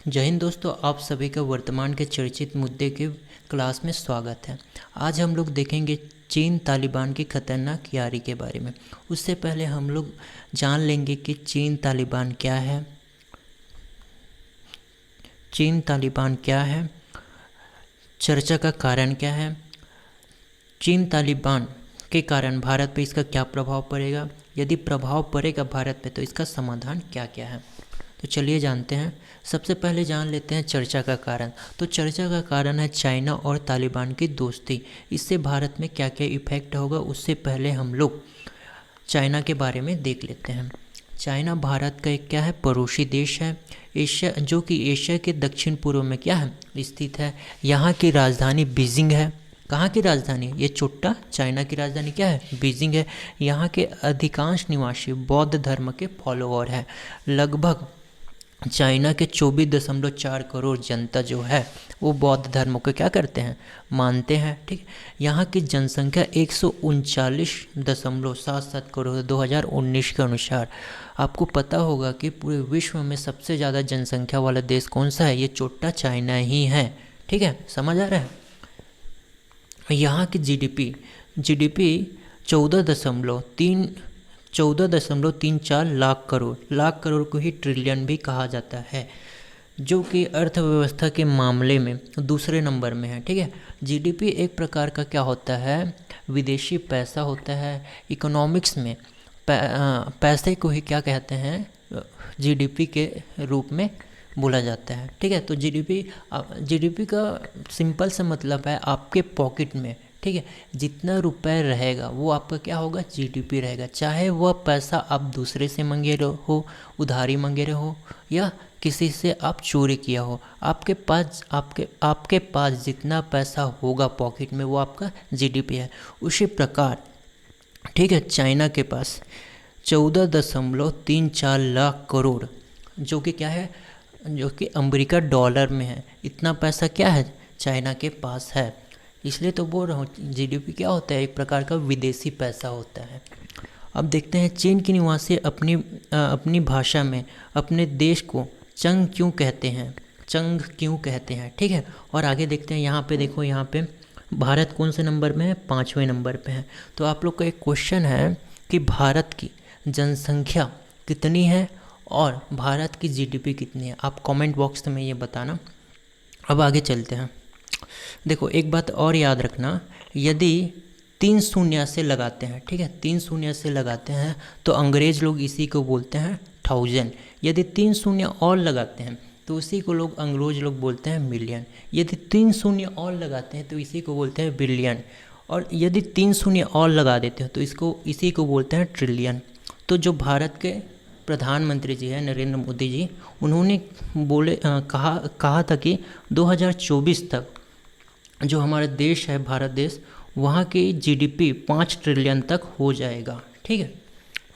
जय हिंद दोस्तों, आप सभी का वर्तमान के चर्चित मुद्दे के क्लास में स्वागत है। आज हम लोग देखेंगे चीन तालिबान की खतरनाक यारी के बारे में। उससे पहले हम लोग जान लेंगे कि चीन तालिबान क्या है। चीन तालिबान क्या है, चर्चा का कारण क्या है, चीन तालिबान के कारण भारत पे इसका क्या प्रभाव पड़ेगा, यदि प्रभाव पड़ेगा भारत पे तो इसका समाधान क्या क्या है। तो चलिए जानते हैं। सबसे पहले जान लेते हैं चर्चा का कारण। तो चर्चा का कारण है चाइना और तालिबान की दोस्ती। इससे भारत में क्या क्या इफेक्ट होगा, उससे पहले हम लोग चाइना के बारे में देख लेते हैं। चाइना भारत का एक क्या है, पड़ोसी देश है। एशिया, जो कि एशिया के दक्षिण पूर्व में क्या है, स्थित है। यहाँ की राजधानी बीजिंग है। कहाँ की राजधानी, ये छोटा चाइना की राजधानी क्या है, बीजिंग है। यहाँ के अधिकांश निवासी बौद्ध धर्म के फॉलोअर हैं। लगभग चाइना के 24.4 करोड़ जनता जो है वो बौद्ध धर्म को क्या करते हैं, मानते हैं। ठीक, यहाँ की जनसंख्या 139.77 करोड़ 2019 के अनुसार। आपको पता होगा कि पूरे विश्व में सबसे ज़्यादा जनसंख्या वाला देश कौन सा है, ये छोटा चाइना ही है। ठीक है, समझ आ रहा है। यहाँ की जीडीपी 14.34 लाख करोड़ को ही ट्रिलियन भी कहा जाता है, जो कि अर्थव्यवस्था के मामले में दूसरे नंबर में है। ठीक है, जीडीपी एक प्रकार का क्या होता है, विदेशी पैसा होता है। इकोनॉमिक्स में पैसे को ही क्या कहते हैं, जीडीपी के रूप में बोला जाता है। ठीक है, तो जीडीपी का सिंपल सा मतलब है आपके पॉकेट में, ठीक है, जितना रुपए रहेगा वो आपका क्या होगा, जीडीपी रहेगा। चाहे वह पैसा आप दूसरे से मंगे हो, उधारी मंगे रहे हो, या किसी से आप चोरी किया हो, आपके पास जितना पैसा होगा पॉकेट में वो आपका जीडीपी है। उसी प्रकार ठीक है, चाइना के पास 14.34 लाख करोड़, जो कि क्या है, जो कि अमेरिका डॉलर में है, इतना पैसा क्या है चाइना के पास है। इसलिए तो बोल रहा हूँ जीडीपी क्या होता है, एक प्रकार का विदेशी पैसा होता है। अब देखते हैं चीन के निवासी अपनी भाषा में अपने देश को चंग क्यों कहते हैं। ठीक है, और आगे देखते हैं। यहाँ पे देखो, यहाँ पे भारत कौन से नंबर में है, 5वें नंबर पे है। तो आप लोग का एक क्वेश्चन है कि भारत की जनसंख्या कितनी है और भारत की जीडीपी कितनी है, आप कमेंट बॉक्स में ये बताना। अब आगे चलते हैं। देखो, एक बात और याद रखना, यदि 3 शून्य से लगाते हैं, ठीक है, 3 शून्य से लगाते हैं तो अंग्रेज लोग इसी को बोलते हैं 1000। यदि 3 शून्य और लगाते हैं तो इसी को अंग्रेज लोग बोलते हैं मिलियन। यदि 3 शून्य और लगाते हैं तो इसी को बोलते हैं बिलियन। और यदि 3 शून्य और लगा देते हो तो इसी को बोलते हैं ट्रिलियन। तो जो भारत के प्रधानमंत्री जी हैं, नरेंद्र मोदी जी, उन्होंने कहा था कि 2024 तक जो हमारा देश है, भारत देश, वहाँ की जीडीपी 5 ट्रिलियन तक हो जाएगा। ठीक है,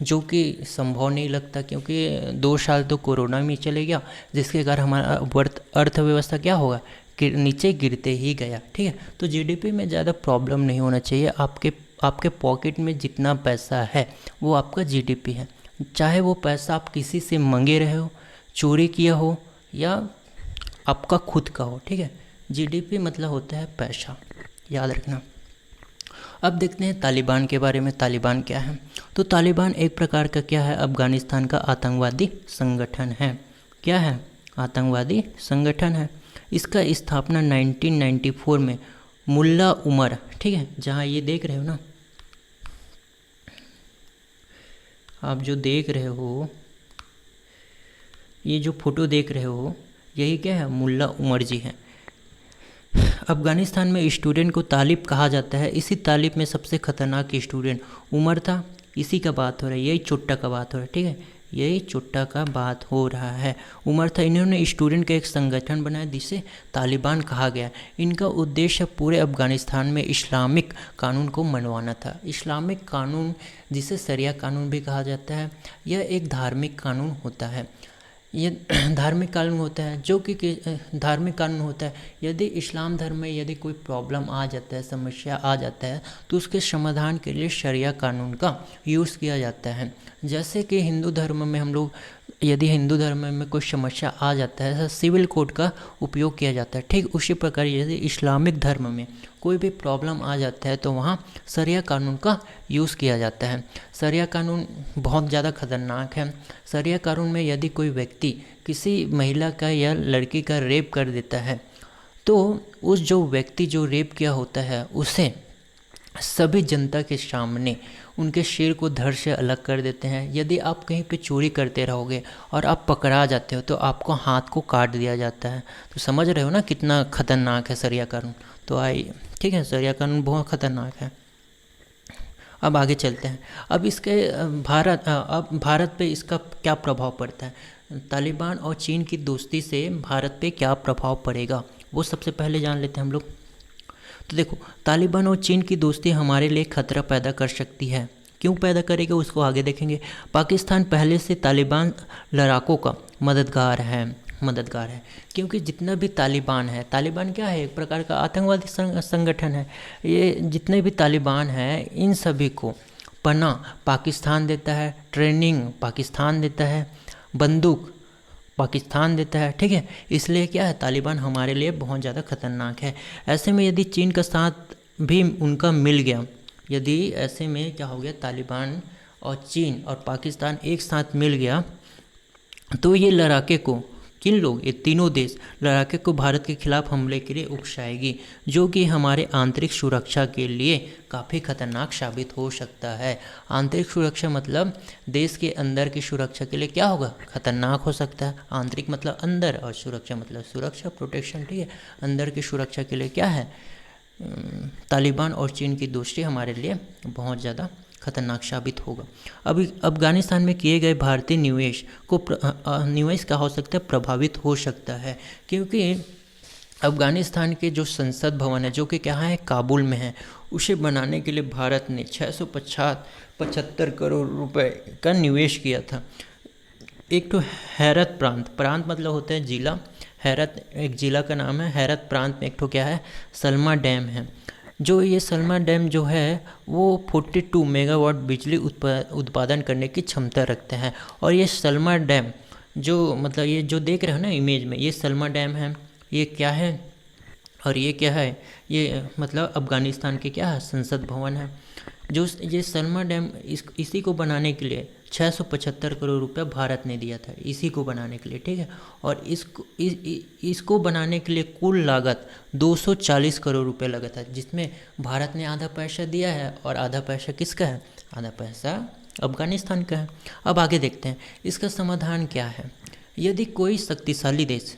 जो कि संभव नहीं लगता, क्योंकि 2 साल तो कोरोना में चले गया, जिसके कारण हमारा अर्थव्यवस्था क्या होगा, कि नीचे गिरते ही गया। ठीक है, तो जीडीपी में ज़्यादा प्रॉब्लम नहीं होना चाहिए। आपके पॉकेट में जितना पैसा है वो आपका जीडीपी है। चाहे वो पैसा आप किसी से मंगे रहे हो, चोरी किया हो, या आपका खुद का हो। ठीक है, जीडीपी मतलब होता है पैसा, याद रखना। अब देखते हैं तालिबान के बारे में। तालिबान क्या है, तो तालिबान एक प्रकार का क्या है, अफगानिस्तान का आतंकवादी संगठन है। क्या है, आतंकवादी संगठन है। इसका स्थापना 1994 में मुल्ला उमर, ठीक है, जहाँ ये देख रहे हो ना, आप जो देख रहे हो, ये जो फोटो देख रहे हो, यही क्या है, मुल्ला उमर जी हैं। अफ़गानिस्तान में स्टूडेंट को तालिब कहा जाता है। इसी तालिब में सबसे खतरनाक स्टूडेंट उमर था। इसी का बात हो रहा है, यही चुट्टा का बात हो रहा है। ठीक है, यही चुट्टा का बात हो रहा है, उमर था। इन्होंने स्टूडेंट का एक संगठन बनाया जिसे तालिबान कहा गया। इनका उद्देश्य पूरे अफ़गानिस्तान में इस्लामिक कानून को मनवाना था। इस्लामिक कानून, जिसे शरिया कानून भी कहा जाता है, यह एक धार्मिक कानून होता है। ये धार्मिक कानून होता है, जो कि धार्मिक कानून होता है, यदि इस्लाम धर्म में यदि कोई प्रॉब्लम आ जाता है, समस्या आ जाता है, तो उसके समाधान के लिए शरिया कानून का यूज़ किया जाता है। जैसे कि हिंदू धर्म में हम लोग यदि हिंदू धर्म में कोई समस्या आ जाता है, सिविल कोड का उपयोग किया जाता है। ठीक उसी प्रकार यदि इस्लामिक धर्म में कोई भी प्रॉब्लम आ जाता है तो वहाँ शरिया कानून का यूज़ किया जाता है। शरिया कानून बहुत ज़्यादा खतरनाक है। शरिया कानून में यदि कोई व्यक्ति किसी महिला का या लड़की का रेप कर देता है तो उस जो व्यक्ति जो रेप किया होता है उसे सभी जनता के सामने उनके सिर को धड़ से अलग कर देते हैं। यदि आप कहीं पे चोरी करते रहोगे और आप पकड़ा जाते हो तो आपको हाथ को काट दिया जाता है। तो समझ रहे हो ना कितना खतरनाक है शरिया कानून। तो आइए, ठीक है, शरिया कानून बहुत खतरनाक है। अब आगे चलते हैं। अब इसके अब भारत पे इसका क्या प्रभाव पड़ता है। तालिबान और चीन की दोस्ती से भारत पे क्या प्रभाव पड़ेगा वो सबसे पहले जान लेते हैं हम लोग। तो देखो, तालिबान और चीन की दोस्ती हमारे लिए खतरा पैदा कर सकती है। क्यों पैदा करेगा उसको आगे देखेंगे। पाकिस्तान पहले से तालिबान लड़ाकों का मददगार है क्योंकि जितना भी तालिबान है, तालिबान क्या है, एक प्रकार का आतंकवादी संगठन है। ये जितने भी तालिबान हैं इन सभी को पनाह पाकिस्तान देता है, ट्रेनिंग पाकिस्तान देता है, बंदूक पाकिस्तान देता है। ठीक है, इसलिए क्या है, तालिबान हमारे लिए बहुत ज़्यादा खतरनाक है। ऐसे में यदि चीन का साथ भी उनका मिल गया, यदि ऐसे में क्या हो गया, तालिबान और चीन और पाकिस्तान एक साथ मिल गया तो ये लड़ाके को, किन लोग, ये तीनों देश लड़ाके को भारत के खिलाफ हमले के लिए उकसाएगी, जो कि हमारे आंतरिक सुरक्षा के लिए काफ़ी खतरनाक साबित हो सकता है। आंतरिक सुरक्षा मतलब देश के अंदर की सुरक्षा के लिए क्या होगा, खतरनाक हो सकता है। आंतरिक मतलब अंदर और सुरक्षा मतलब सुरक्षा, प्रोटेक्शन। ठीक है, अंदर की सुरक्षा के लिए क्या है, तालिबान और चीन की दोस्ती हमारे लिए बहुत ज़्यादा खतरनाक साबित होगा। अभी अफगानिस्तान में किए गए भारतीय निवेश क्या हो सकता है, प्रभावित हो सकता है, क्योंकि अफगानिस्तान के जो संसद भवन है जो कि क्या है, काबुल में है, उसे बनाने के लिए भारत ने 675 करोड़ रुपए का निवेश किया था। एक तो हैरत प्रांत मतलब होता है जिला, हैरत एक जिला का नाम है। हैरत प्रांत में एक तो क्या है, सलमा डैम है। जो ये सलमा डैम जो है वो 42 मेगावाट बिजली उत्पादन करने की क्षमता रखते हैं। और ये सलमा डैम जो मतलब ये जो देख रहे हो ना इमेज में, ये सलमा डैम है। ये क्या है और ये क्या है, ये मतलब अफ़गानिस्तान के क्या है, संसद भवन है। जो ये सलमा डैम इसी को बनाने के लिए 675 करोड़ रुपया भारत ने दिया था, इसी को बनाने के लिए। ठीक है, और इसको बनाने के लिए कुल लागत 240 करोड़ रुपये लगा था, जिसमें भारत ने आधा पैसा दिया है और आधा पैसा किसका है, आधा पैसा अफ़गानिस्तान का है। अब आगे देखते हैं इसका समाधान क्या है। यदि कोई शक्तिशाली देश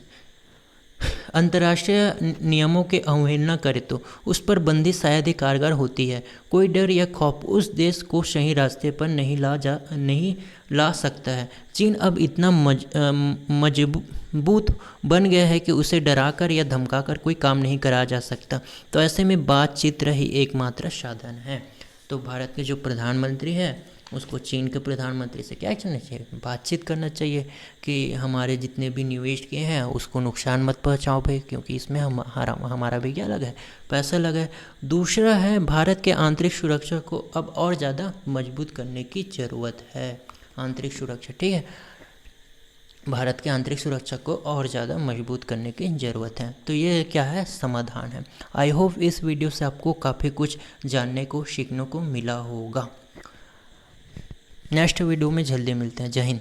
अंतर्राष्ट्रीय नियमों के अवहेलना करे तो उस पर बंदी शायद ही कारगर होती है। कोई डर या खौफ उस देश को सही रास्ते पर नहीं ला सकता है। चीन अब इतना मजबूत बन गया है कि उसे डराकर या धमकाकर कोई काम नहीं करा जा सकता। तो ऐसे में बातचीत ही एकमात्र साधन है। तो भारत के जो प्रधानमंत्री है उसको चीन के प्रधानमंत्री से क्या करना चाहिए, बातचीत करना चाहिए कि हमारे जितने भी निवेश किए हैं उसको नुकसान मत पहुंचाओ भाई, क्योंकि इसमें हमारा भी क्या लगा है, पैसा लगा है। दूसरा है, भारत के आंतरिक सुरक्षा को अब और ज़्यादा मजबूत करने की ज़रूरत है। आंतरिक सुरक्षा, ठीक है, भारत के आंतरिक सुरक्षा को और ज़्यादा मजबूत करने की ज़रूरत है। तो ये क्या है, समाधान है। आई होप इस वीडियो से आपको काफ़ी कुछ जानने को, सीखने को मिला होगा। नेक्स्ट वीडियो में जल्दी मिलते हैं। जय हिंद।